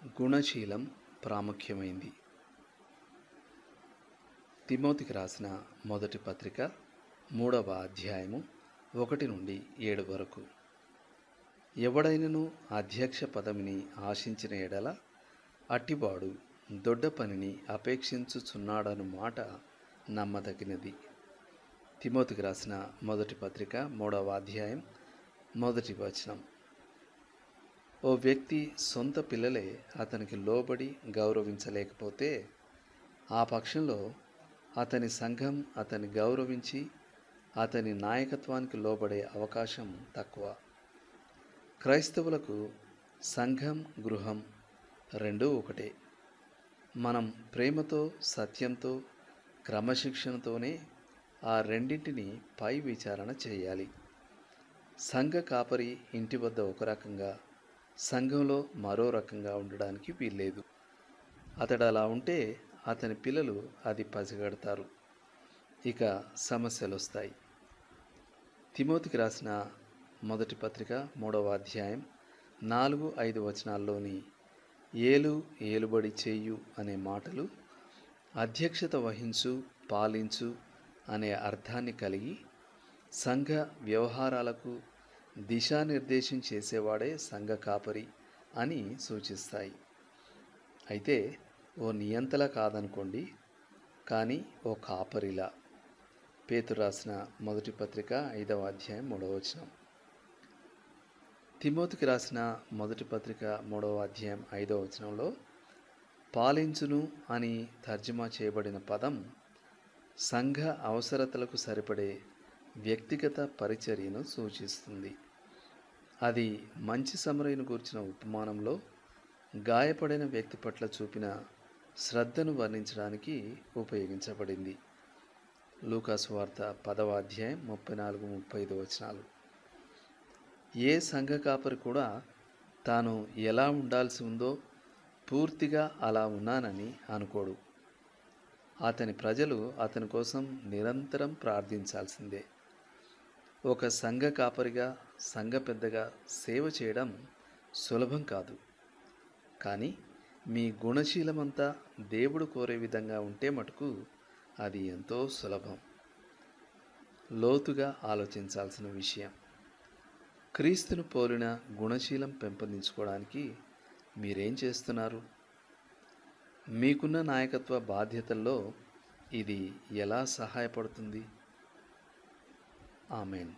గుణశీలం ప్రాముఖ్యమైంది. తిమోతికి రాసిన మొదటి పత్రిక 3వ అధ్యాయము 1 నుండి 7 వరకు. ఎవడైనను అధ్యక్ష పదవిని ఆశించిన ఎడల అట్టివాడు దొడ్డ పనిని అపేక్షించుచున్నాడను మాట నమ్మదగినది. తిమోతికి రాసిన మొదటి పత్రిక 3వ అధ్యాయం 1వ వచనం. ఓ వ్యక్తి సొంత పిల్లలే అతనికి లోబడి గౌరవించలేకపోతే ఆ పక్షంలో అతని సంఘం అతన్ని గౌరవించి అతని నాయకత్వానికి లోబడే అవకాశం తక్కువ. క్రైస్తవులకు సంఘం, గృహం రెండూ ఒకటే. మనం ప్రేమతో, సత్యంతో, క్రమశిక్షణతోనే ఆ రెండింటిని పై విచారణ చేయాలి. సంఘ కాపరి ఇంటి వద్ద ఒక రకంగా, సంఘంలో మరో రకంగా ఉండడానికి వీల్లేదు. అతడు అలా ఉంటే అతని పిల్లలు అది పసిగడతారు. ఇక సమస్యలు వస్తాయి. తిమోతికి రాసిన మొదటి పత్రిక 3వ అధ్యాయం 4-5 వచనాల్లోని ఏలుబడి చేయు అనే మాటలు అధ్యక్షత వహించు, పాలించు అనే అర్థాన్ని కలిగి సంఘ వ్యవహారాలకు దిశానిర్దేశం చేసేవాడే సంఘ కాపరి అని సూచిస్తాయి. అయితే ఓ నియంతలా కాదనుకోండి, కానీ ఓ కాపరిలా. పేతురు రాసిన మొదటి పత్రిక 5వ అధ్యాయం 3వ వచనం. తిమోతికి రాసిన మొదటి పత్రిక 3వ అధ్యాయం 5వ వచనంలో పాలించును అని తర్జుమా చేయబడిన పదం సంఘ అవసరతలకు సరిపడే వ్యక్తిగత పరిచర్యను సూచిస్తుంది. అది మంచి సమరయుని గూర్చిన ఉపమానంలో గాయపడిన వ్యక్తి పట్ల చూపిన శ్రద్ధను వర్ణించడానికి ఉపయోగించబడింది. లూకాసు వార్త 10వ అధ్యాయం 34-35 వచనాలు. ఏ సంఘ కాపరి కూడా తాను ఎలా ఉండాల్సి ఉందో పూర్తిగా అలా ఉన్నానని అనుకోడు. అతని ప్రజలు అతని కోసం నిరంతరం ప్రార్థించాల్సిందే. ఒక సంఘ కాపరిగా, సంఘ పెద్దగా సేవ చేయడం సులభం కాదు. కానీ మీ గుణశీలమంతా దేవుడు కోరే విధంగా ఉంటే మటుకు అది ఎంతో సులభం. లోతుగా ఆలోచించాల్సిన విషయం. క్రీస్తును పోలిన గుణశీలం పెంపొందించుకోవడానికి మీరేం చేస్తున్నారు? మీకున్న నాయకత్వ బాధ్యతల్లో ఇది ఎలా సహాయపడుతుంది? ఆమేన్.